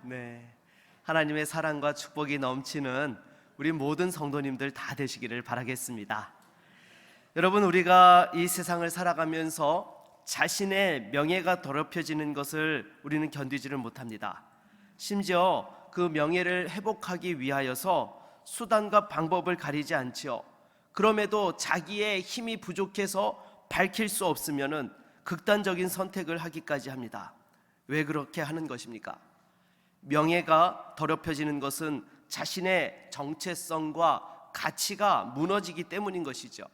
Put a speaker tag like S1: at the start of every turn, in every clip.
S1: 네, 하나님의 사랑과 축복이 넘치는 우리 모든 성도님들 다 되시기를 바라겠습니다. 여러분, 우리가 이 세상을 살아가면서 자신의 명예가 더럽혀지는 것을 우리는 견디지를 못합니다. 심지어 그 명예를 회복하기 위하여서 수단과 방법을 가리지 않지요. 그럼에도 자기의 힘이 부족해서 밝힐 수 없으면은 극단적인 선택을 하기까지 합니다. 왜 그렇게 하는 것입니까? 명예가 더럽혀지는 것은 자신의 정체성과 가치가 무너지기 때문인 것이죠.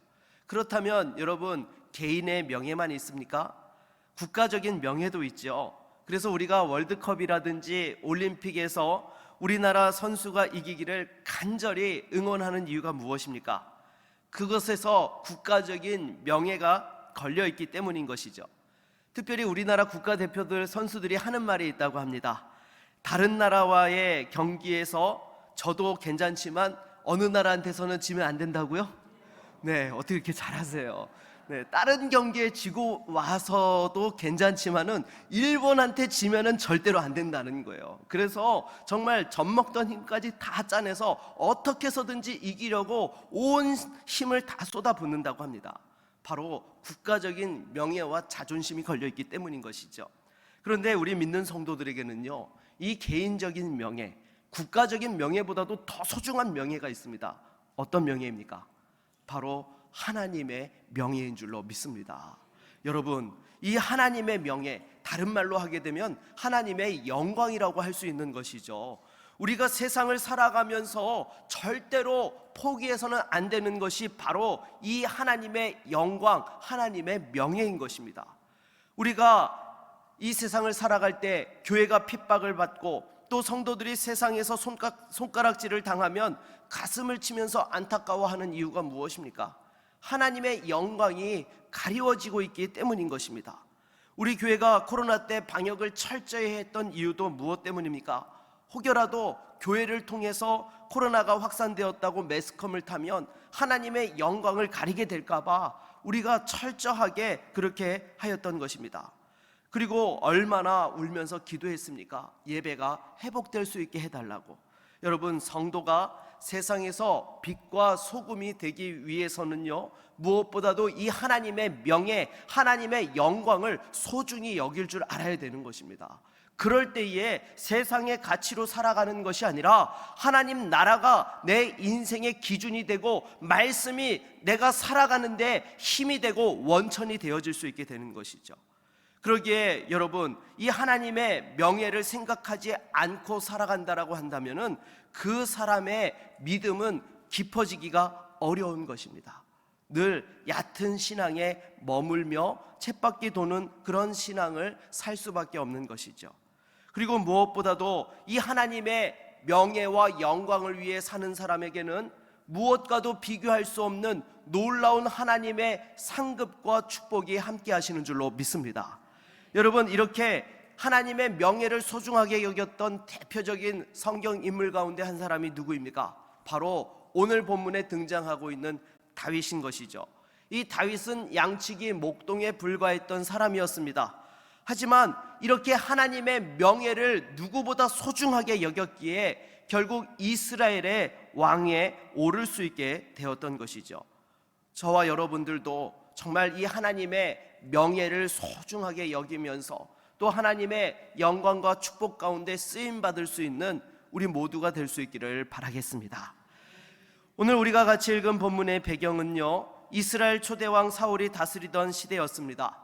S1: 그렇다면 여러분, 개인의 명예만 있습니까? 국가적인 명예도 있죠. 그래서 우리가 월드컵이라든지 올림픽에서 우리나라 선수가 이기기를 간절히 응원하는 이유가 무엇입니까? 그것에서 국가적인 명예가 걸려있기 때문인 것이죠. 특별히 우리나라 국가대표들 선수들이 하는 말이 있다고 합니다. 다른 나라와의 경기에서 저도 괜찮지만 어느 나라한테서는 지면 안 된다고요? 네, 어떻게 이렇게 잘하세요? 네, 다른 경기에 지고 와서도 괜찮지만은 일본한테 지면은 절대로 안 된다는 거예요. 그래서 정말 젖먹던 힘까지 다 짜내서 어떻게 해서든지 이기려고 온 힘을 다 쏟아붓는다고 합니다. 바로 국가적인 명예와 자존심이 걸려있기 때문인 것이죠. 그런데 우리 믿는 성도들에게는요, 이 개인적인 명예, 국가적인 명예보다도 더 소중한 명예가 있습니다. 어떤 명예입니까? 바로 하나님의 명예인 줄로 믿습니다. 여러분, 이 하나님의 명예, 다른 말로 하게 되면 하나님의 영광이라고 할 수 있는 것이죠. 우리가 세상을 살아가면서 절대로 포기해서는 안 되는 것이 바로 이 하나님의 영광, 하나님의 명예인 것입니다. 우리가 이 세상을 살아갈 때 교회가 핍박을 받고 또 성도들이 세상에서 손가락질을 당하면 가슴을 치면서 안타까워하는 이유가 무엇입니까? 하나님의 영광이 가리워지고 있기 때문인 것입니다. 우리 교회가 코로나 때 방역을 철저히 했던 이유도 무엇 때문입니까? 혹여라도 교회를 통해서 코로나가 확산되었다고 매스컴을 타면 하나님의 영광을 가리게 될까봐 우리가 철저하게 그렇게 하였던 것입니다. 그리고 얼마나 울면서 기도했습니까? 예배가 회복될 수 있게 해달라고. 여러분, 성도가 세상에서 빛과 소금이 되기 위해서는요, 무엇보다도 이 하나님의 명예, 하나님의 영광을 소중히 여길 줄 알아야 되는 것입니다. 그럴 때에 세상의 가치로 살아가는 것이 아니라 하나님 나라가 내 인생의 기준이 되고 말씀이 내가 살아가는데 힘이 되고 원천이 되어질 수 있게 되는 것이죠. 그러기에 여러분, 이 하나님의 명예를 생각하지 않고 살아간다라고 한다면은 그 사람의 믿음은 깊어지기가 어려운 것입니다. 늘 얕은 신앙에 머물며 쳇바퀴 도는 그런 신앙을 살 수밖에 없는 것이죠. 그리고 무엇보다도 이 하나님의 명예와 영광을 위해 사는 사람에게는 무엇과도 비교할 수 없는 놀라운 하나님의 상급과 축복이 함께 하시는 줄로 믿습니다. 여러분, 이렇게 하나님의 명예를 소중하게 여겼던 대표적인 성경 인물 가운데 한 사람이 누구입니까? 바로 오늘 본문에 등장하고 있는 다윗인 것이죠. 이 다윗은 양치기 목동에 불과했던 사람이었습니다. 하지만 이렇게 하나님의 명예를 누구보다 소중하게 여겼기에 결국 이스라엘의 왕에 오를 수 있게 되었던 것이죠. 저와 여러분들도 정말 이 하나님의 명예를 소중하게 여기면서 또 하나님의 영광과 축복 가운데 쓰임받을 수 있는 우리 모두가 될 수 있기를 바라겠습니다. 오늘 우리가 같이 읽은 본문의 배경은요, 이스라엘 초대왕 사울이 다스리던 시대였습니다.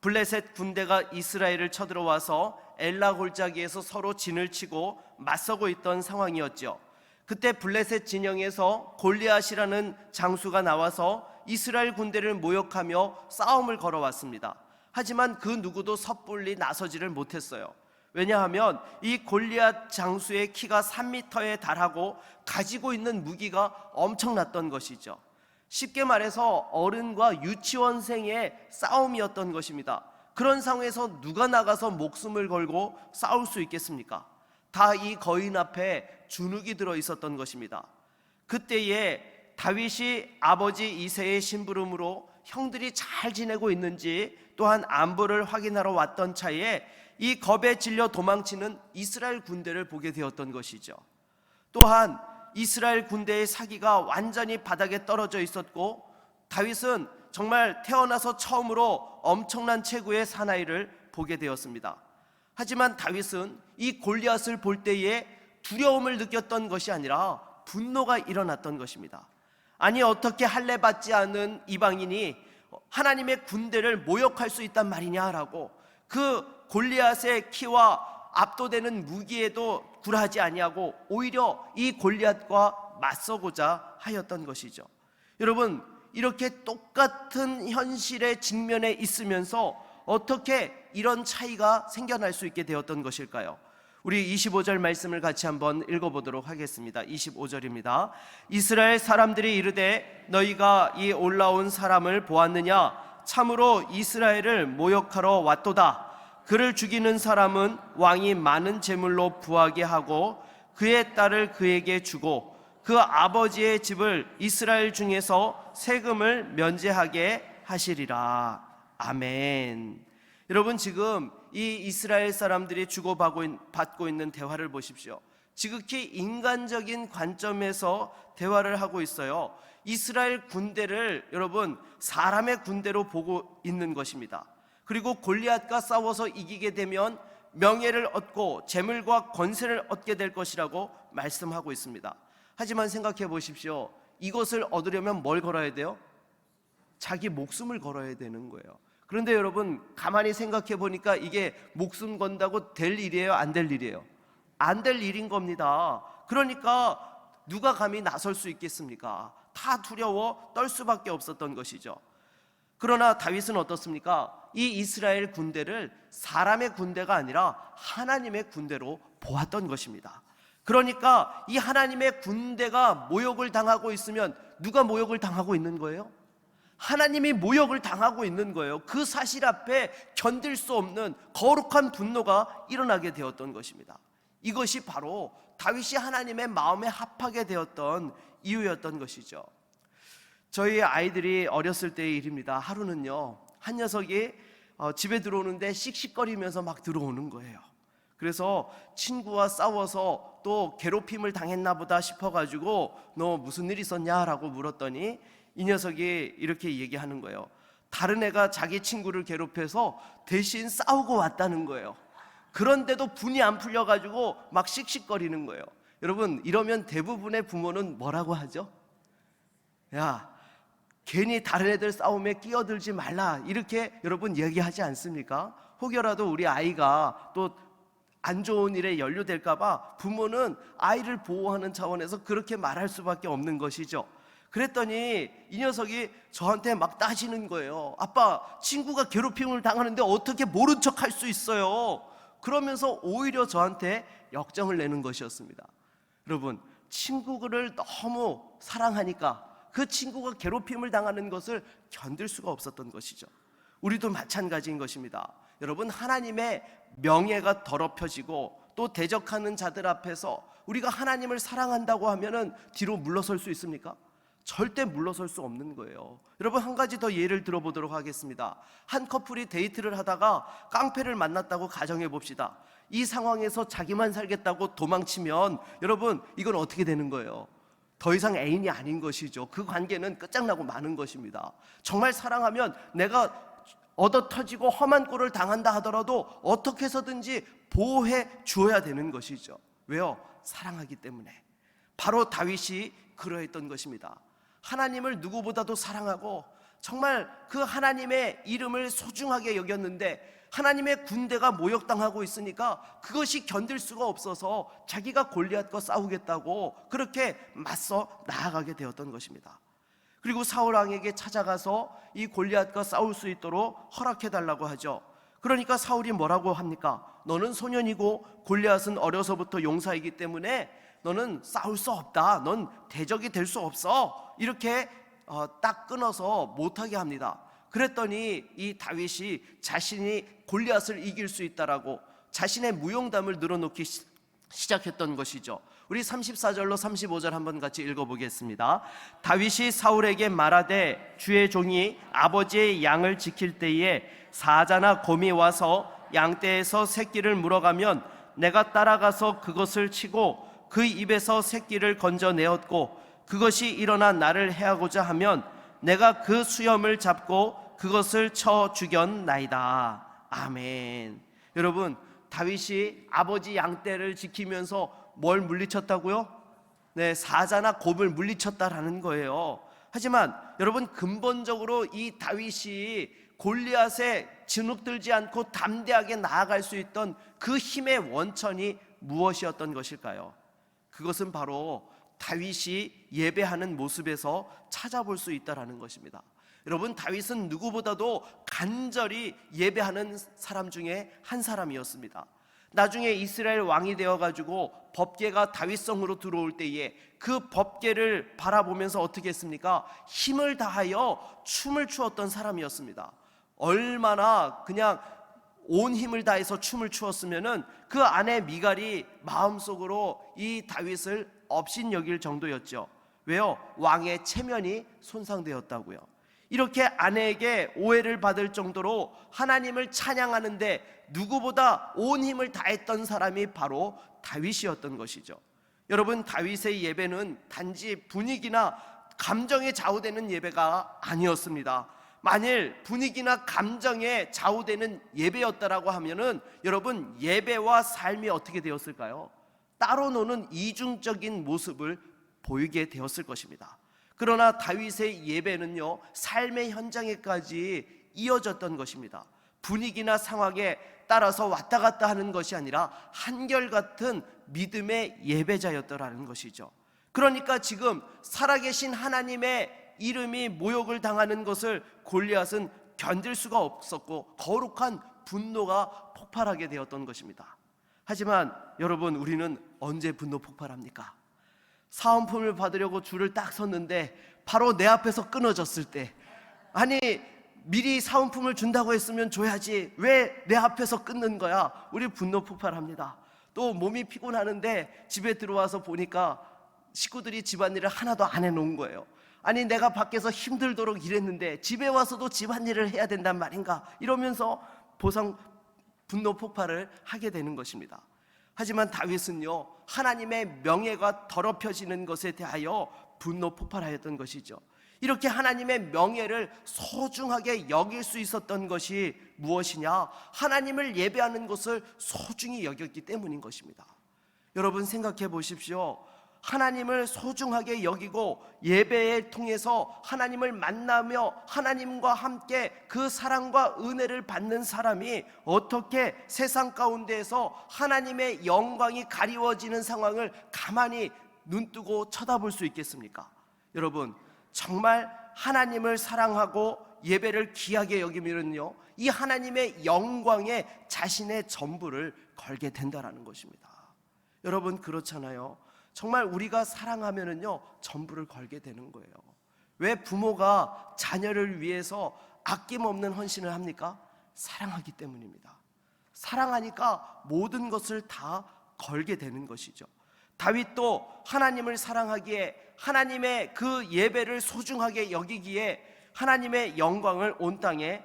S1: 블레셋 군대가 이스라엘을 쳐들어와서 엘라 골짜기에서 서로 진을 치고 맞서고 있던 상황이었죠. 그때 블레셋 진영에서 골리앗이라는 장수가 나와서 이스라엘 군대를 모욕하며 싸움을 걸어왔습니다. 하지만 그 누구도 섣불리 나서지를 못했어요. 왜냐하면 이 골리앗 장수의 키가 3m에 달하고 가지고 있는 무기가 엄청났던 것이죠. 쉽게 말해서 어른과 유치원생의 싸움이었던 것입니다. 그런 상황에서 누가 나가서 목숨을 걸고 싸울 수 있겠습니까? 다 이 거인 앞에 주눅이 들어 있었던 것입니다. 그때에 다윗이 아버지 이새의 심부름으로 형들이 잘 지내고 있는지 또한 안부를 확인하러 왔던 차에 이 겁에 질려 도망치는 이스라엘 군대를 보게 되었던 것이죠. 또한 이스라엘 군대의 사기가 완전히 바닥에 떨어져 있었고, 다윗은 정말 태어나서 처음으로 엄청난 체구의 사나이를 보게 되었습니다. 하지만 다윗은 이 골리앗을 볼 때에 두려움을 느꼈던 것이 아니라 분노가 일어났던 것입니다. 아니, 어떻게 할례 받지 않은 이방인이 하나님의 군대를 모욕할 수 있단 말이냐라고, 그 골리앗의 키와 압도되는 무기에도 굴하지 아니하고 오히려 이 골리앗과 맞서고자 하였던 것이죠. 여러분, 이렇게 똑같은 현실에 직면해 있으면서 어떻게 이런 차이가 생겨날 수 있게 되었던 것일까요? 우리 25절 말씀을 같이 한번 읽어보도록 하겠습니다. 25절입니다. 이스라엘 사람들이 이르되 너희가 이 올라온 사람을 보았느냐? 참으로 이스라엘을 모욕하러 왔도다. 그를 죽이는 사람은 왕이 많은 재물로 부하게 하고 그의 딸을 그에게 주고 그 아버지의 집을 이스라엘 중에서 세금을 면제하게 하시리라. 아멘. 여러분, 지금 이 이스라엘 사람들이 주고받고 있는 대화를 보십시오. 지극히 인간적인 관점에서 대화를 하고 있어요. 이스라엘 군대를 여러분 사람의 군대로 보고 있는 것입니다. 그리고 골리앗과 싸워서 이기게 되면 명예를 얻고 재물과 권세를 얻게 될 것이라고 말씀하고 있습니다. 하지만 생각해 보십시오. 이것을 얻으려면 뭘 걸어야 돼요? 자기 목숨을 걸어야 되는 거예요. 그런데 여러분, 가만히 생각해 보니까 이게 목숨 건다고 될 일이에요? 안 될 일이에요? 안 될 일인 겁니다. 그러니까 누가 감히 나설 수 있겠습니까? 다 두려워 떨 수밖에 없었던 것이죠. 그러나 다윗은 어떻습니까? 이 이스라엘 군대를 사람의 군대가 아니라 하나님의 군대로 보았던 것입니다. 그러니까 이 하나님의 군대가 모욕을 당하고 있으면 누가 모욕을 당하고 있는 거예요? 하나님이 모욕을 당하고 있는 거예요. 그 사실 앞에 견딜 수 없는 거룩한 분노가 일어나게 되었던 것입니다. 이것이 바로 다윗이 하나님의 마음에 합하게 되었던 이유였던 것이죠. 저희 아이들이 어렸을 때의 일입니다. 하루는요, 한 녀석이 집에 들어오는데 씩씩거리면서 막 들어오는 거예요. 그래서 친구와 싸워서 또 괴롭힘을 당했나 보다 싶어가지고 너 무슨 일 있었냐? 라고 물었더니 이 녀석이 이렇게 얘기하는 거예요. 다른 애가 자기 친구를 괴롭혀서 대신 싸우고 왔다는 거예요. 그런데도 분이 안 풀려가지고 막 씩씩거리는 거예요. 여러분, 이러면 대부분의 부모는 뭐라고 하죠? 야, 괜히 다른 애들 싸움에 끼어들지 말라, 이렇게 여러분 얘기하지 않습니까? 혹여라도 우리 아이가 또 안 좋은 일에 연루될까봐 부모는 아이를 보호하는 차원에서 그렇게 말할 수밖에 없는 것이죠. 그랬더니 이 녀석이 저한테 막 따지는 거예요. 아빠, 친구가 괴롭힘을 당하는데 어떻게 모른 척 할 수 있어요? 그러면서 오히려 저한테 역정을 내는 것이었습니다. 여러분, 친구를 너무 사랑하니까 그 친구가 괴롭힘을 당하는 것을 견딜 수가 없었던 것이죠. 우리도 마찬가지인 것입니다. 여러분, 하나님의 명예가 더럽혀지고 또 대적하는 자들 앞에서 우리가 하나님을 사랑한다고 하면은 뒤로 물러설 수 있습니까? 절대 물러설 수 없는 거예요. 여러분, 한 가지 더 예를 들어보도록 하겠습니다. 한 커플이 데이트를 하다가 깡패를 만났다고 가정해 봅시다. 이 상황에서 자기만 살겠다고 도망치면 여러분, 이건 어떻게 되는 거예요? 더 이상 애인이 아닌 것이죠. 그 관계는 끝장나고 마는 것입니다. 정말 사랑하면 내가 얻어터지고 험한 꼴을 당한다 하더라도 어떻게 해서든지 보호해 주어야 되는 것이죠. 왜요? 사랑하기 때문에. 바로 다윗이 그러했던 것입니다. 하나님을 누구보다도 사랑하고 정말 그 하나님의 이름을 소중하게 여겼는데 하나님의 군대가 모욕당하고 있으니까 그것이 견딜 수가 없어서 자기가 골리앗과 싸우겠다고 그렇게 맞서 나아가게 되었던 것입니다. 그리고 사울 왕에게 찾아가서 이 골리앗과 싸울 수 있도록 허락해달라고 하죠. 그러니까 사울이 뭐라고 합니까? 너는 소년이고 골리앗은 어려서부터 용사이기 때문에 너는 싸울 수 없다. 넌 대적이 될 수 없어. 이렇게 딱 끊어서 못하게 합니다. 그랬더니 이 다윗이 자신이 골리앗을 이길 수 있다라고 자신의 무용담을 늘어놓기 시작했던 것이죠. 우리 34절로 35절 한번 같이 읽어보겠습니다. 다윗이 사울에게 말하되 주의 종이 아버지의 양을 지킬 때에 사자나 곰이 와서 양떼에서 새끼를 물어가면 내가 따라가서 그것을 치고 그 입에서 새끼를 건져내었고 그것이 일어나 나를 해하고자 하면 내가 그 수염을 잡고 그것을 쳐 죽였나이다. 아멘. 여러분, 다윗이 아버지 양떼를 지키면서 뭘 물리쳤다고요? 네, 사자나 곰을 물리쳤다라는 거예요. 하지만 여러분, 근본적으로 이 다윗이 골리앗에 진흙들지 않고 담대하게 나아갈 수 있던 그 힘의 원천이 무엇이었던 것일까요? 그것은 바로 다윗이 예배하는 모습에서 찾아볼 수 있다라는 것입니다. 여러분, 다윗은 누구보다도 간절히 예배하는 사람 중에 한 사람이었습니다. 나중에 이스라엘 왕이 되어가지고 법궤가 다윗성으로 들어올 때에 그 법궤를 바라보면서 어떻게 했습니까? 힘을 다하여 춤을 추었던 사람이었습니다. 얼마나 그냥 온 힘을 다해서 춤을 추었으면은 그 아내 미갈이 마음속으로 이 다윗을 업신여길 정도였죠. 왜요? 왕의 체면이 손상되었다고요. 이렇게 아내에게 오해를 받을 정도로 하나님을 찬양하는데 누구보다 온 힘을 다했던 사람이 바로 다윗이었던 것이죠. 여러분, 다윗의 예배는 단지 분위기나 감정에 좌우되는 예배가 아니었습니다. 만일 분위기나 감정에 좌우되는 예배였다라고 하면은 여러분, 예배와 삶이 어떻게 되었을까요? 따로 노는 이중적인 모습을 보이게 되었을 것입니다. 그러나 다윗의 예배는요, 삶의 현장에까지 이어졌던 것입니다. 분위기나 상황에 따라서 왔다 갔다 하는 것이 아니라 한결같은 믿음의 예배자였더라는 것이죠. 그러니까 지금 살아계신 하나님의 이름이 모욕을 당하는 것을 골리앗은 견딜 수가 없었고 거룩한 분노가 폭발하게 되었던 것입니다. 하지만 여러분, 우리는 언제 분노 폭발합니까? 사은품을 받으려고 줄을 딱 섰는데 바로 내 앞에서 끊어졌을 때, 아니 미리 사은품을 준다고 했으면 줘야지 왜 내 앞에서 끊는 거야? 우리 분노 폭발합니다. 또 몸이 피곤하는데 집에 들어와서 보니까 식구들이 집안일을 하나도 안 해놓은 거예요. 아니 내가 밖에서 힘들도록 일했는데 집에 와서도 집안일을 해야 된단 말인가? 이러면서 분노 폭발을 하게 되는 것입니다. 하지만 다윗은요, 하나님의 명예가 더럽혀지는 것에 대하여 분노 폭발하였던 것이죠. 이렇게 하나님의 명예를 소중하게 여길 수 있었던 것이 무엇이냐? 하나님을 예배하는 것을 소중히 여겼기 때문인 것입니다. 여러분 생각해 보십시오. 하나님을 소중하게 여기고 예배를 통해서 하나님을 만나며 하나님과 함께 그 사랑과 은혜를 받는 사람이 어떻게 세상 가운데에서 하나님의 영광이 가리워지는 상황을 가만히 눈뜨고 쳐다볼 수 있겠습니까? 여러분, 정말 하나님을 사랑하고 예배를 귀하게 여기면요, 이 하나님의 영광에 자신의 전부를 걸게 된다는 것입니다. 여러분, 그렇잖아요. 정말 우리가 사랑하면은요, 전부를 걸게 되는 거예요. 왜 부모가 자녀를 위해서 아낌없는 헌신을 합니까? 사랑하기 때문입니다. 사랑하니까 모든 것을 다 걸게 되는 것이죠. 다윗도 하나님을 사랑하기에, 하나님의 그 예배를 소중하게 여기기에 하나님의 영광을 온 땅에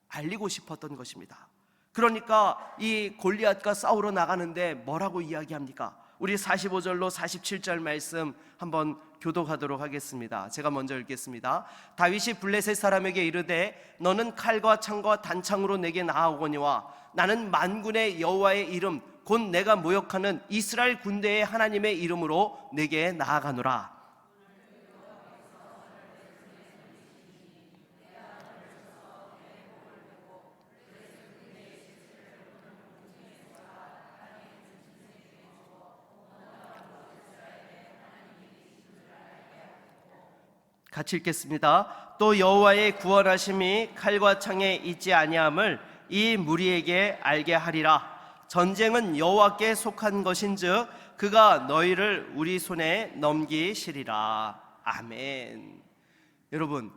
S1: 알리고 싶었던 것입니다. 그러니까 이 골리앗과 싸우러 나가는데 뭐라고 이야기합니까? 우리 45절로 47절 말씀 한번 교독하도록 하겠습니다. 제가 먼저 읽겠습니다. 다윗이 블레셋 사람에게 이르되 너는 칼과 창과 단창으로 내게 나아오거니와 나는 만군의 여호와의 이름 곧 내가 모욕하는 이스라엘 군대의 하나님의 이름으로 내게 나아가노라. 같이 읽겠습니다. 또 여호와의 구원하심이 칼과 창에 있지 아니함을 이 무리에게 알게 하리라. 전쟁은 여호와께 속한 것인즉 그가 너희를 우리 손에 넘기시리라. 아멘. 여러분,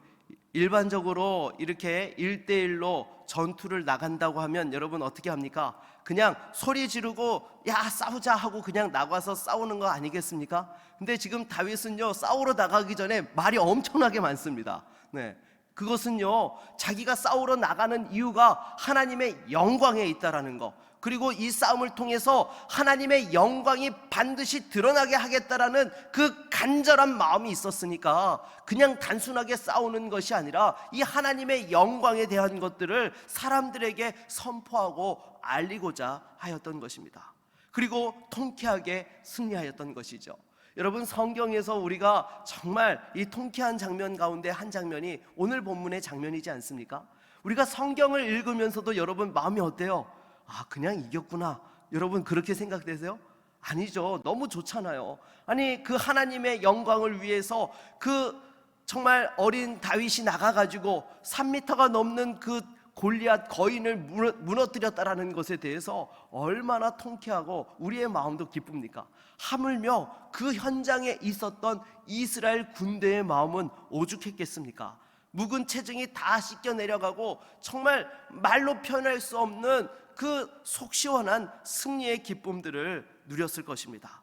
S1: 일반적으로 이렇게 1대1로 전투를 나간다고 하면 여러분 어떻게 합니까? 그냥 소리 지르고 야 싸우자 하고 그냥 나가서 싸우는 거 아니겠습니까? 근데 지금 다윗은요, 싸우러 나가기 전에 말이 엄청나게 많습니다. 네, 그것은요, 자기가 싸우러 나가는 이유가 하나님의 영광에 있다라는 거, 그리고 이 싸움을 통해서 하나님의 영광이 반드시 드러나게 하겠다라는 그 간절한 마음이 있었으니까 그냥 단순하게 싸우는 것이 아니라 이 하나님의 영광에 대한 것들을 사람들에게 선포하고 알리고자 하였던 것입니다. 그리고 통쾌하게 승리하였던 것이죠. 여러분, 성경에서 우리가 정말 이 통쾌한 장면 가운데 한 장면이 오늘 본문의 장면이지 않습니까? 우리가 성경을 읽으면서도 여러분 마음이 어때요? 아, 그냥 이겼구나. 여러분 그렇게 생각되세요? 아니죠. 너무 좋잖아요. 아니, 그 하나님의 영광을 위해서 그 정말 어린 다윗이 나가가지고 3m가 넘는 그 골리앗 거인을 무너뜨렸다라는 것에 대해서 얼마나 통쾌하고 우리의 마음도 기쁩니까? 하물며 그 현장에 있었던 이스라엘 군대의 마음은 오죽했겠습니까? 묵은 체증이 다 씻겨 내려가고 정말 말로 표현할 수 없는 그 속 시원한 승리의 기쁨들을 누렸을 것입니다.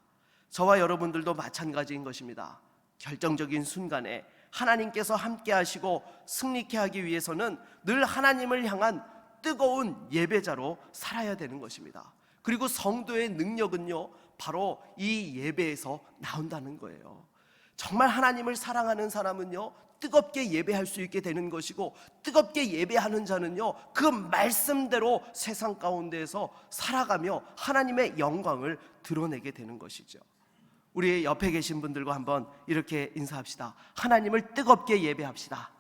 S1: 저와 여러분들도 마찬가지인 것입니다. 결정적인 순간에 하나님께서 함께 하시고 승리케 하기 위해서는 늘 하나님을 향한 뜨거운 예배자로 살아야 되는 것입니다. 그리고 성도의 능력은요, 바로 이 예배에서 나온다는 거예요. 정말 하나님을 사랑하는 사람은요, 뜨겁게 예배할 수 있게 되는 것이고, 뜨겁게 예배하는 자는요, 그 말씀대로 세상 가운데에서 살아가며 하나님의 영광을 드러내게 되는 것이죠. 우리 옆에 계신 분들과 한번 이렇게 인사합시다. 하나님을 뜨겁게 예배합시다.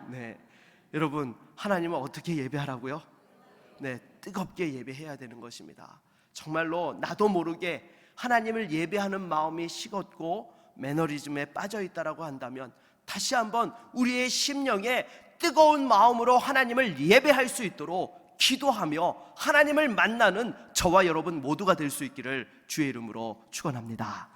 S1: 네, 여러분, 하나님을 어떻게 예배하라고요? 네, 뜨겁게 예배해야 되는 것입니다. 정말로 나도 모르게 하나님을 예배하는 마음이 식었고 매너리즘에 빠져 있다라고 한다면 다시 한번 우리의 심령에 뜨거운 마음으로 하나님을 예배할 수 있도록 기도하며 하나님을 만나는 저와 여러분 모두가 될 수 있기를 주의 이름으로 축원합니다.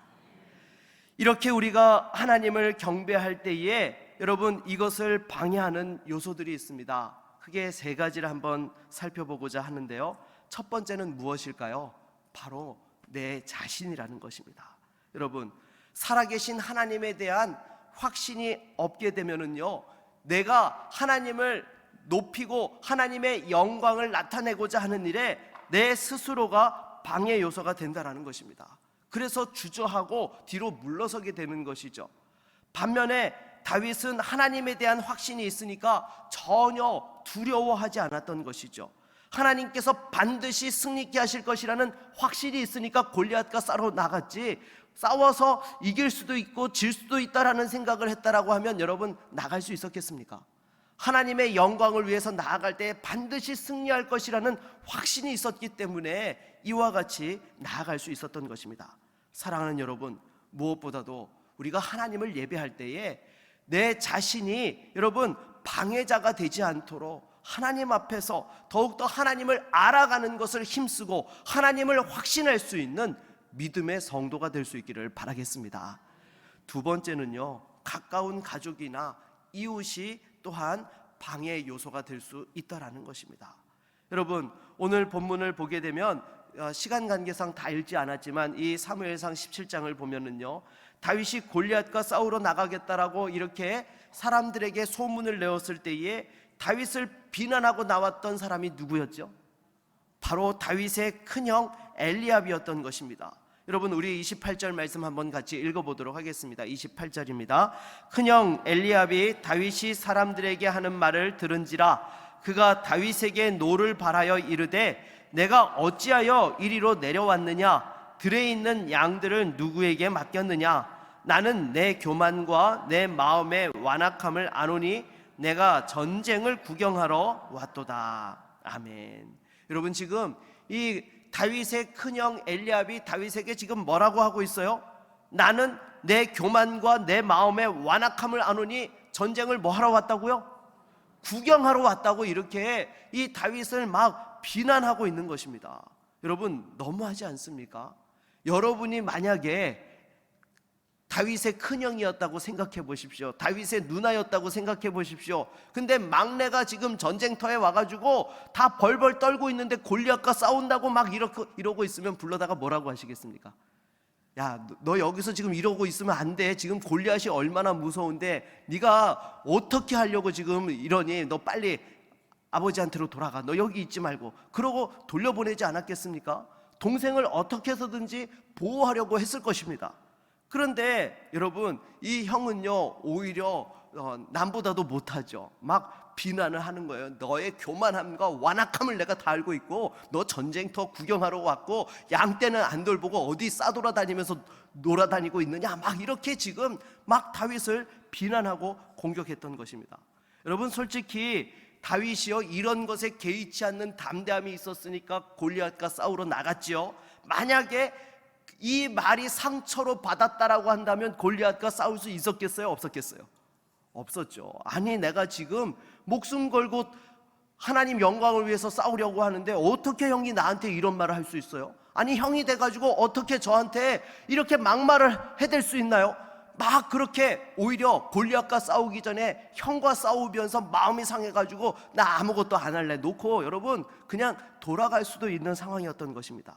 S1: 이렇게 우리가 하나님을 경배할 때에 여러분, 이것을 방해하는 요소들이 있습니다. 크게 세 가지를 한번 살펴보고자 하는데요. 첫 번째는 무엇일까요? 바로 내 자신이라는 것입니다. 여러분, 살아계신 하나님에 대한 확신이 없게 되면은요, 내가 하나님을 높이고 하나님의 영광을 나타내고자 하는 일에 내 스스로가 방해 요소가 된다라는 것입니다. 그래서 주저하고 뒤로 물러서게 되는 것이죠. 반면에 다윗은 하나님에 대한 확신이 있으니까 전혀 두려워하지 않았던 것이죠. 하나님께서 반드시 승리케 하실 것이라는 확신이 있으니까 골리앗과 싸러 나갔지, 싸워서 이길 수도 있고 질 수도 있다라는 생각을 했다라고 하면 여러분 나갈 수 있었겠습니까? 하나님의 영광을 위해서 나아갈 때 반드시 승리할 것이라는 확신이 있었기 때문에 이와 같이 나아갈 수 있었던 것입니다. 사랑하는 여러분, 무엇보다도 우리가 하나님을 예배할 때에 내 자신이 여러분 방해자가 되지 않도록 하나님 앞에서 더욱더 하나님을 알아가는 것을 힘쓰고 하나님을 확신할 수 있는 믿음의 성도가 될 수 있기를 바라겠습니다. 두 번째는요, 가까운 가족이나 이웃이 또한 방해 요소가 될 수 있다라는 것입니다. 여러분, 오늘 본문을 보게 되면 시간 관계상 다 읽지 않았지만 이 사무엘상 17장을 보면은요, 다윗이 골리앗과 싸우러 나가겠다라고 이렇게 사람들에게 소문을 내었을 때에 다윗을 비난하고 나왔던 사람이 누구였죠? 바로 다윗의 큰형 엘리압이었던 것입니다. 여러분, 우리 28절 말씀 한번 같이 읽어보도록 하겠습니다. 28절입니다. 큰형 엘리압이 다윗이 사람들에게 하는 말을 들은지라 그가 다윗에게 노를 바라여 이르되 내가 어찌하여 이리로 내려왔느냐? 들에 있는 양들을 누구에게 맡겼느냐? 나는 내 교만과 내 마음의 완악함을 아노니 내가 전쟁을 구경하러 왔도다. 아멘. 여러분, 지금 이 다윗의 큰형 엘리압이 다윗에게 지금 뭐라고 하고 있어요? 나는 내 교만과 내 마음의 완악함을 아노니 전쟁을 뭐 하러 왔다고요? 구경하러 왔다고 이렇게 이 다윗을 막 비난하고 있는 것입니다. 여러분, 너무하지 않습니까? 여러분이 만약에 다윗의 큰형이었다고 생각해 보십시오. 다윗의 누나였다고 생각해 보십시오. 근데 막내가 지금 전쟁터에 와가지고 다 벌벌 떨고 있는데 골리앗과 싸운다고 막 이러고 있으면 불러다가 뭐라고 하시겠습니까? 야, 너 여기서 지금 이러고 있으면 안 돼. 지금 골리앗이 얼마나 무서운데 네가 어떻게 하려고 지금 이러니? 너 빨리 아버지한테로 돌아가. 너 여기 있지 말고. 그러고 돌려보내지 않았겠습니까? 동생을 어떻게 해서든지 보호하려고 했을 것입니다. 그런데 여러분, 이 형은요 오히려 남보다도 못하죠. 막 비난을 하는 거예요. 너의 교만함과 완악함을 내가 다 알고 있고, 너 전쟁터 구경하러 왔고 양떼는 안 돌보고 어디 싸돌아다니면서 놀아다니고 있느냐, 막 이렇게 지금 막 다윗을 비난하고 공격했던 것입니다. 여러분, 솔직히 다윗이요 이런 것에 개의치 않는 담대함이 있었으니까 골리앗과 싸우러 나갔지요. 만약에 이 말이 상처로 받았다라고 한다면 골리앗과 싸울 수 있었겠어요? 없었겠어요? 없었죠. 아니, 내가 지금 목숨 걸고 하나님 영광을 위해서 싸우려고 하는데 어떻게 형이 나한테 이런 말을 할 수 있어요? 아니, 형이 돼가지고 어떻게 저한테 이렇게 막말을 해댈 수 있나요? 막 그렇게 오히려 골리앗과 싸우기 전에 형과 싸우면서 마음이 상해가지고 나 아무것도 안 할래 놓고 여러분 그냥 돌아갈 수도 있는 상황이었던 것입니다.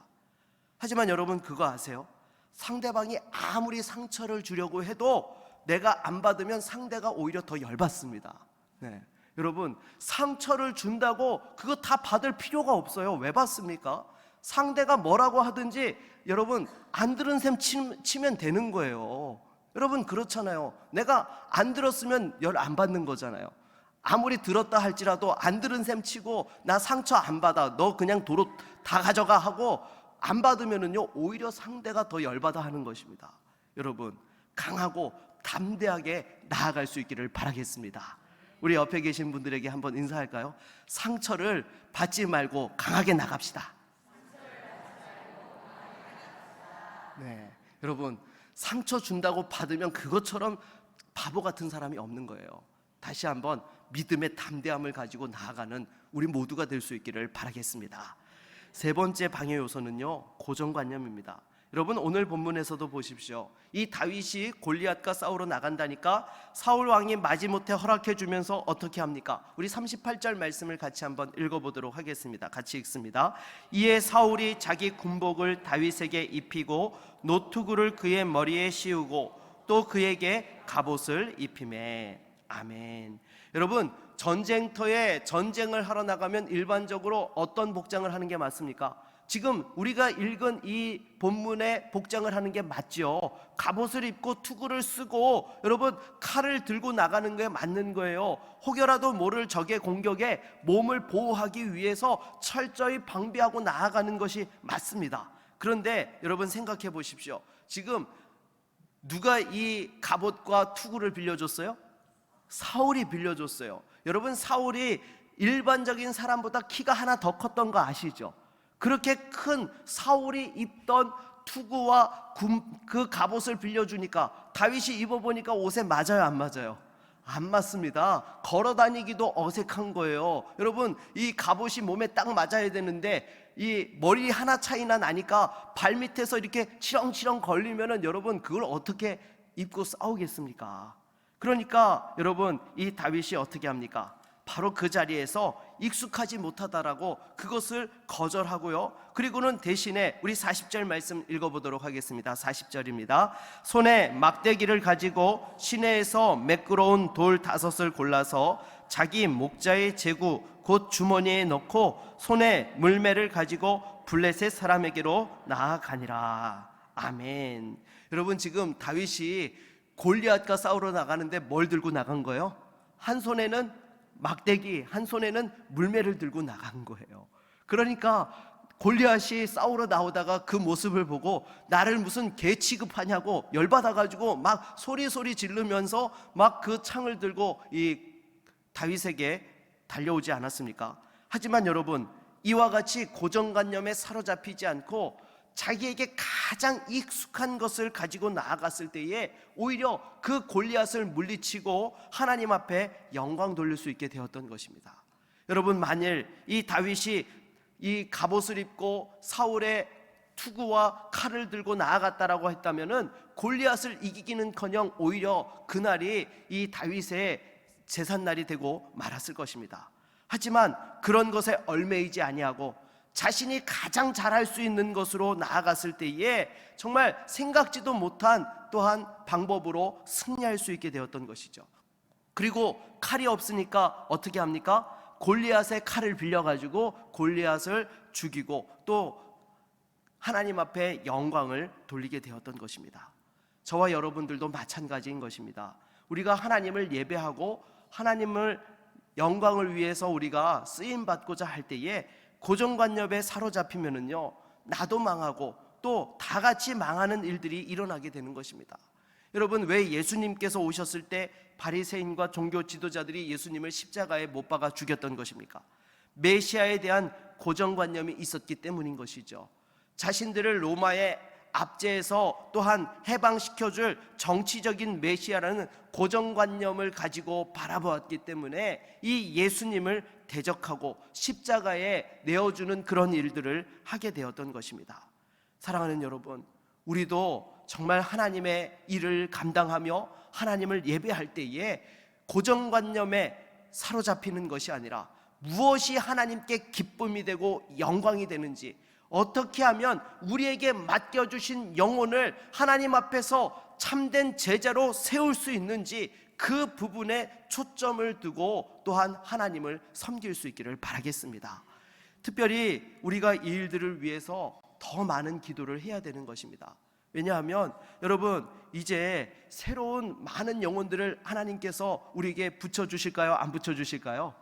S1: 하지만 여러분 그거 아세요? 상대방이 아무리 상처를 주려고 해도 내가 안 받으면 상대가 오히려 더 열받습니다. 네. 여러분, 상처를 준다고 그거 다 받을 필요가 없어요. 왜 받습니까? 상대가 뭐라고 하든지 여러분 안 들은 셈 치면 되는 거예요. 여러분 그렇잖아요. 내가 안 들었으면 열 안 받는 거잖아요. 아무리 들었다 할지라도 안 들은 셈 치고 나 상처 안 받아, 너 그냥 도로 다 가져가 하고 안 받으면은요 오히려 상대가 더 열받아 하는 것입니다. 여러분, 강하고 담대하게 나아갈 수 있기를 바라겠습니다. 우리 옆에 계신 분들에게 한번 인사할까요? 상처를 받지 말고 강하게 나갑시다. 네, 여러분, 상처 준다고 받으면 그것처럼 바보 같은 사람이 없는 거예요. 다시 한번 믿음의 담대함을 가지고 나아가는 우리 모두가 될 수 있기를 바라겠습니다. 세 번째 방해 요소는요, 고정관념입니다. 여러분, 오늘 본문에서도 보십시오. 이 다윗이 골리앗과 싸우러 나간다니까 사울 왕이 마지못해 허락해 주면서 어떻게 합니까? 우리 38절 말씀을 같이 한번 읽어보도록 하겠습니다. 같이 읽습니다. 이에 사울이 자기 군복을 다윗에게 입히고 노투구를 그의 머리에 씌우고 또 그에게 갑옷을 입히매. 아멘. 여러분, 전쟁터에 전쟁을 하러 나가면 일반적으로 어떤 복장을 하는 게 맞습니까? 지금 우리가 읽은 이 본문의 복장을 하는 게 맞죠. 갑옷을 입고 투구를 쓰고 여러분 칼을 들고 나가는 게 맞는 거예요. 혹여라도 모를 적의 공격에 몸을 보호하기 위해서 철저히 방비하고 나아가는 것이 맞습니다. 그런데 여러분 생각해 보십시오. 지금 누가 이 갑옷과 투구를 빌려줬어요? 사울이 빌려줬어요. 여러분, 사울이 일반적인 사람보다 키가 하나 더 컸던 거 아시죠? 그렇게 큰 사울이 입던 투구와 그 갑옷을 빌려주니까 다윗이 입어보니까 옷에 맞아요, 안 맞아요? 안 맞습니다. 걸어다니기도 어색한 거예요. 여러분, 이 갑옷이 몸에 딱 맞아야 되는데 이 머리 하나 차이나 나니까 발밑에서 이렇게 치렁치렁 걸리면은 여러분 그걸 어떻게 입고 싸우겠습니까? 그러니까 여러분, 이 다윗이 어떻게 합니까? 바로 그 자리에서 익숙하지 못하다라고 그것을 거절하고요. 그리고는 대신에 우리 40절 말씀 읽어보도록 하겠습니다. 40절입니다. 손에 막대기를 가지고 시내에서 매끄러운 돌 5을 골라서 자기 목자의 제구 곧 주머니에 넣고 손에 물매를 가지고 블레셋 사람에게로 나아가니라. 아멘. 여러분, 지금 다윗이 골리앗과 싸우러 나가는데 뭘 들고 나간 거예요? 한 손에는 막대기, 한 손에는 물매를 들고 나간 거예요. 그러니까 골리앗이 싸우러 나오다가 그 모습을 보고 나를 무슨 개 취급하냐고 열받아가지고 막 소리 지르면서 막 그 창을 들고 이 다윗에게 달려오지 않았습니까? 하지만 여러분, 이와 같이 고정관념에 사로잡히지 않고 자기에게 가장 익숙한 것을 가지고 나아갔을 때에 오히려 그 골리앗을 물리치고 하나님 앞에 영광 돌릴 수 있게 되었던 것입니다. 여러분, 만일 이 다윗이 이 갑옷을 입고 사울의 투구와 칼을 들고 나아갔다라고 했다면은 골리앗을 이기기는커녕 오히려 그날이 이 다윗의 제삿날이 되고 말았을 것입니다. 하지만 그런 것에 얽매이지 아니하고 자신이 가장 잘할 수 있는 것으로 나아갔을 때에 정말 생각지도 못한 또한 방법으로 승리할 수 있게 되었던 것이죠. 그리고 칼이 없으니까 어떻게 합니까? 골리앗의 칼을 빌려가지고 골리앗을 죽이고 또 하나님 앞에 영광을 돌리게 되었던 것입니다. 저와 여러분들도 마찬가지인 것입니다. 우리가 하나님을 예배하고 하나님을 영광을 위해서 우리가 쓰임받고자 할 때에 고정관념에 사로잡히면은요, 나도 망하고 또 다 같이 망하는 일들이 일어나게 되는 것입니다. 여러분, 왜 예수님께서 오셨을 때 바리새인과 종교 지도자들이 예수님을 십자가에 못 박아 죽였던 것입니까? 메시아에 대한 고정관념이 있었기 때문인 것이죠. 자신들을 로마의 압제에서 또한 해방시켜줄 정치적인 메시아라는 고정관념을 가지고 바라보았기 때문에 이 예수님을 대적하고 십자가에 내어주는 그런 일들을 하게 되었던 것입니다. 사랑하는 여러분, 우리도 정말 하나님의 일을 감당하며 하나님을 예배할 때에 고정관념에 사로잡히는 것이 아니라 무엇이 하나님께 기쁨이 되고 영광이 되는지, 어떻게 하면 우리에게 맡겨주신 영혼을 하나님 앞에서 참된 제자로 세울 수 있는지 그 부분에 초점을 두고 또한 하나님을 섬길 수 있기를 바라겠습니다. 특별히 우리가 이 일들을 위해서 더 많은 기도를 해야 되는 것입니다. 왜냐하면 여러분, 이제 새로운 많은 영혼들을 하나님께서 우리에게 붙여주실까요? 안 붙여주실까요?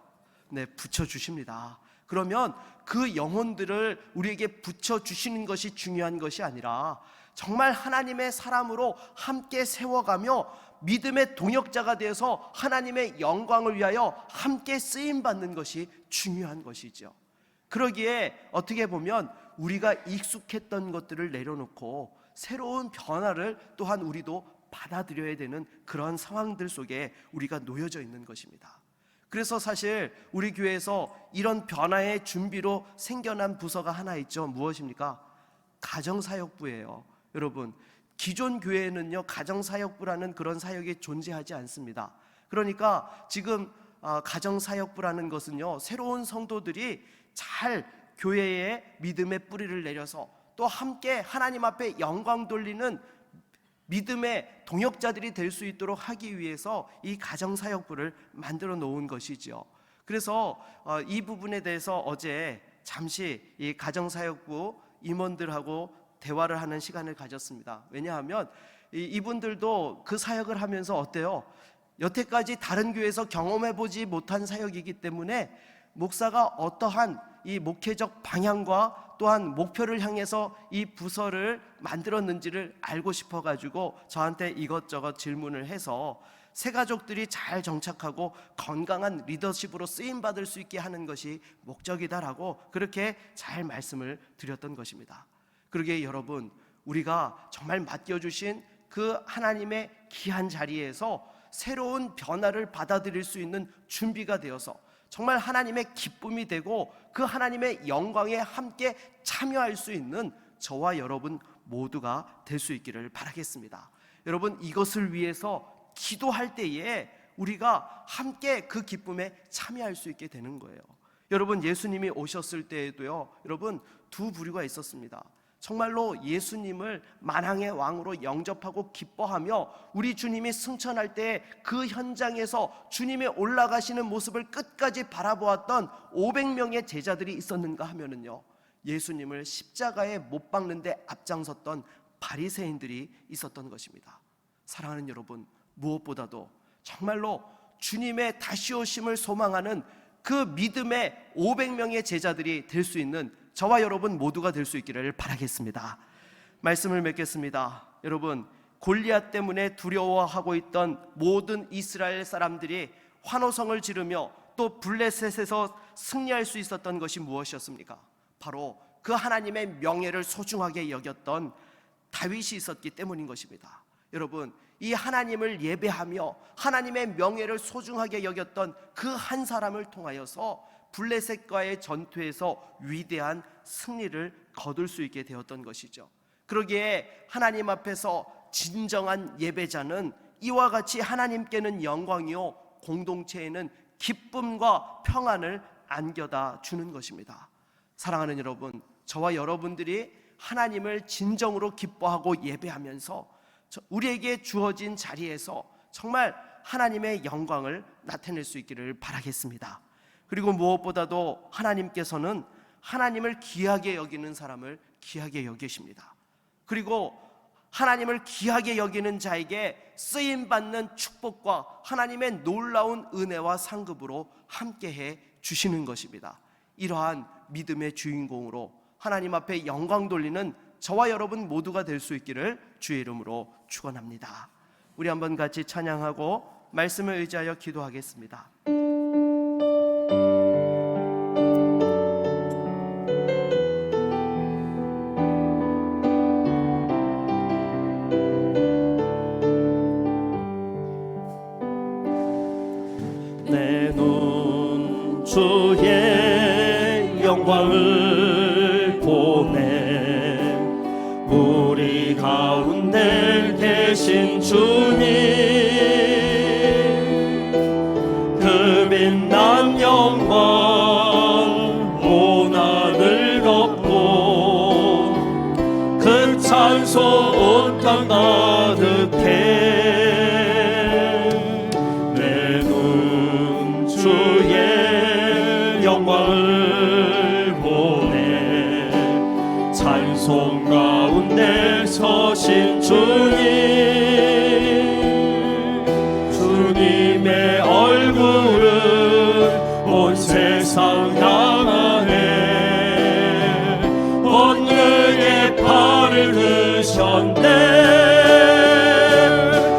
S1: 네, 붙여주십니다. 그러면 그 영혼들을 우리에게 붙여주시는 것이 중요한 것이 아니라 정말 하나님의 사람으로 함께 세워가며 믿음의 동역자가 되어서 하나님의 영광을 위하여 함께 쓰임받는 것이 중요한 것이죠. 그러기에 어떻게 보면 우리가 익숙했던 것들을 내려놓고 새로운 변화를 또한 우리도 받아들여야 되는 그런 상황들 속에 우리가 놓여져 있는 것입니다. 그래서 사실 우리 교회에서 이런 변화의 준비로 생겨난 부서가 하나 있죠. 무엇입니까? 가정사역부예요. 여러분, 기존 교회에는요, 가정사역부라는 그런 사역이 존재하지 않습니다. 그러니까 지금 가정사역부라는 것은요, 새로운 성도들이 잘 교회에 믿음의 뿌리를 내려서 또 함께 하나님 앞에 영광 돌리는 믿음의 동역자들이 될 수 있도록 하기 위해서 이 가정사역부를 만들어 놓은 것이죠. 그래서 이 부분에 대해서 어제 잠시 이 가정사역부 임원들하고 대화를 하는 시간을 가졌습니다. 왜냐하면 이분들도 그 사역을 하면서 어때요? 여태까지 다른 교회에서 경험해보지 못한 사역이기 때문에 목사가 어떠한 이 목회적 방향과 또한 목표를 향해서 이 부서를 만들었는지를 알고 싶어가지고 저한테 이것저것 질문을 해서 새가족들이 잘 정착하고 건강한 리더십으로 쓰임받을 수 있게 하는 것이 목적이다라고 그렇게 잘 말씀을 드렸던 것입니다. 그러기에 여러분, 우리가 정말 맡겨주신 그 하나님의 귀한 자리에서 새로운 변화를 받아들일 수 있는 준비가 되어서 정말 하나님의 기쁨이 되고 그 하나님의 영광에 함께 참여할 수 있는 저와 여러분 모두가 될 수 있기를 바라겠습니다. 여러분, 이것을 위해서 기도할 때에 우리가 함께 그 기쁨에 참여할 수 있게 되는 거예요. 여러분, 예수님이 오셨을 때에도요, 여러분, 두 부류가 있었습니다. 정말로 예수님을 만왕의 왕으로 영접하고 기뻐하며 우리 주님이 승천할 때 그 현장에서 주님이 올라가시는 모습을 끝까지 바라보았던 500명의 제자들이 있었는가 하면은요, 예수님을 십자가에 못 박는데 앞장섰던 바리새인들이 있었던 것입니다. 사랑하는 여러분, 무엇보다도 정말로 주님의 다시 오심을 소망하는 그 믿음의 500명의 제자들이 될 수 있는 저와 여러분 모두가 될 수 있기를 바라겠습니다. 말씀을 맺겠습니다. 여러분, 골리앗 때문에 두려워하고 있던 모든 이스라엘 사람들이 환호성을 지르며 또 블레셋에서 승리할 수 있었던 것이 무엇이었습니까? 바로 그 하나님의 명예를 소중하게 여겼던 다윗이 있었기 때문인 것입니다. 여러분, 이 하나님을 예배하며 하나님의 명예를 소중하게 여겼던 그 한 사람을 통하여서 블레셋과의 전투에서 위대한 승리를 거둘 수 있게 되었던 것이죠. 그러기에 하나님 앞에서 진정한 예배자는 이와 같이 하나님께는 영광이요 공동체에는 기쁨과 평안을 안겨다 주는 것입니다. 사랑하는 여러분, 저와 여러분들이 하나님을 진정으로 기뻐하고 예배하면서 우리에게 주어진 자리에서 정말 하나님의 영광을 나타낼 수 있기를 바라겠습니다. 그리고 무엇보다도 하나님께서는 하나님을 귀하게 여기는 사람을 귀하게 여기십니다. 그리고 하나님을 귀하게 여기는 자에게 쓰임받는 축복과 하나님의 놀라운 은혜와 상급으로 함께해 주시는 것입니다. 이러한 믿음의 주인공으로 하나님 앞에 영광 돌리는 저와 여러분 모두가 될 수 있기를 주의 이름으로 축원합니다. 우리 한번 같이 찬양하고 말씀을 의지하여 기도하겠습니다.
S2: 내 눈 주의 영광을 보네. 우리 가운데 계신 주님, 그 빛난 영광 온 하늘 덮고 그 찬송 온 땅 가득해. 주의 영광을 보내. 찬송 가운데 서신 주님, 주님의 얼굴은 온 세상 향하네. 권능의 팔을 드셨네.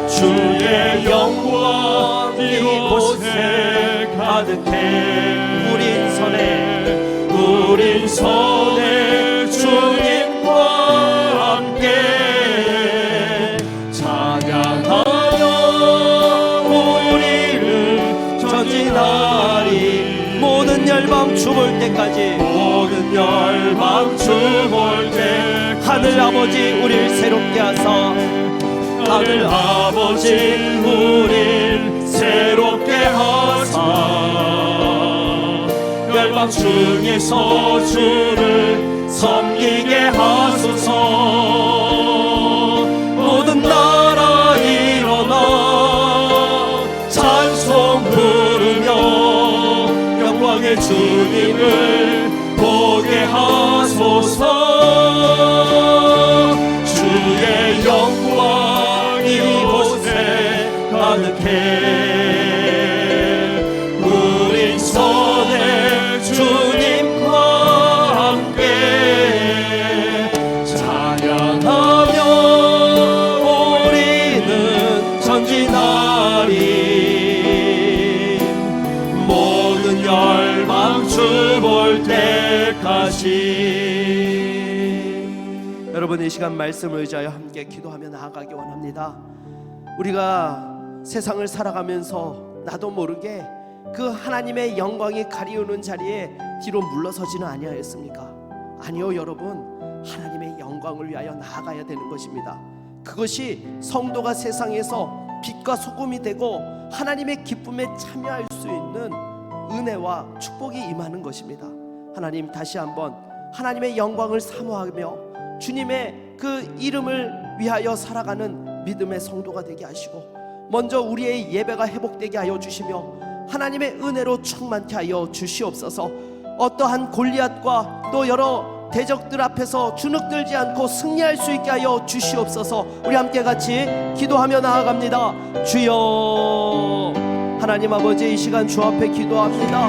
S2: 주의 영광 이곳에 가득해. 우린 선에 주님과 함께 찬양하여 우리를 전진하리.
S1: 모든 열방 주볼 때까지,
S2: 모든 열방 주볼 때
S1: 하늘 아버지 우리를 새롭게 하사,
S2: 하늘 아버지 우릴 새롭게 하사 열방 중에서 주를 섬기게 하소서. 모든 나라 일어나 찬송 부르며 영광의 주님을 보게 하소서. 주의 영광 이곳에 가득해. 우린 선에 주님과 함께 찬양하며 우리는 전진하리. 모든 열방 주볼 때까지.
S1: 여러분, 이 시간 말씀을 의지하여 함께 기도하며 나아가기 원합니다. 우리가 세상을 살아가면서 나도 모르게 그 하나님의 영광이 가리우는 자리에 뒤로 물러서지는 아니하였습니까? 아니요, 여러분, 하나님의 영광을 위하여 나아가야 되는 것입니다. 그것이 성도가 세상에서 빛과 소금이 되고 하나님의 기쁨에 참여할 수 있는 은혜와 축복이 임하는 것입니다. 하나님, 다시 한번 하나님의 영광을 사모하며 주님의 그 이름을 위하여 살아가는 믿음의 성도가 되게 하시고, 먼저 우리의 예배가 회복되게 하여 주시며 하나님의 은혜로 충만케 하여 주시옵소서. 어떠한 골리앗과 또 여러 대적들 앞에서 주눅들지 않고 승리할 수 있게 하여 주시옵소서. 우리 함께 같이 기도하며 나아갑니다. 주여, 하나님 아버지, 이 시간 주 앞에 기도합니다.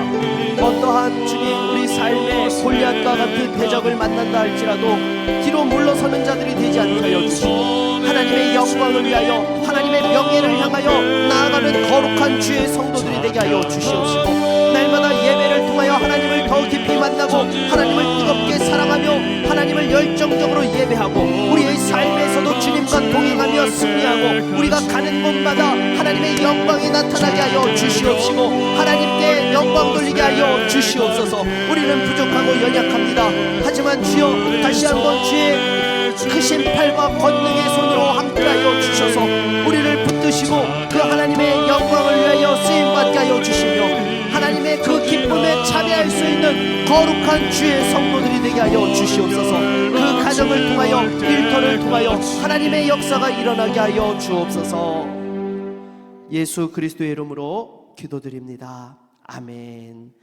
S1: 어떠한 주님 우리 삶에 골리앗과 같은 대적을 만난다 할지라도 뒤로 물러서는 자들이 되지 않게 하여 주시고, 하나님의 영광을 위하여 하나님의 명예를 향하여 나아가는 거룩한 주의 성도들이 되게 하여 주시옵시고, 날마다 예배를 통하여 하나님을 더 깊이 만나고 하나님을 뜨겁게 사랑하며 하나님을 열정적으로 예배하고 우리의 삶에서도 주님과 동행하며 승리하고 우리가 가는 곳마다 하나님의 영광이 나타나게 하여 주시옵시고 하나님께 영광 돌리게 하여 주시옵소서. 우리는 부족하고 연약합니다. 하지만 주여 다시 한번 주의 크신 팔과 권능의 손으로 함께하여 주셔서 우리를 붙드시고 그 하나님의 영광을 위하여 쓰임받게 하여 주시며 하나님의 그 기쁨에 참여할 수 있는 거룩한 주의 성도들이 되게 하여 주시옵소서. 그 가정을 통하여 일터를 통하여 하나님의 역사가 일어나게 하여 주옵소서. 예수 그리스도의 이름으로 기도드립니다. 아멘.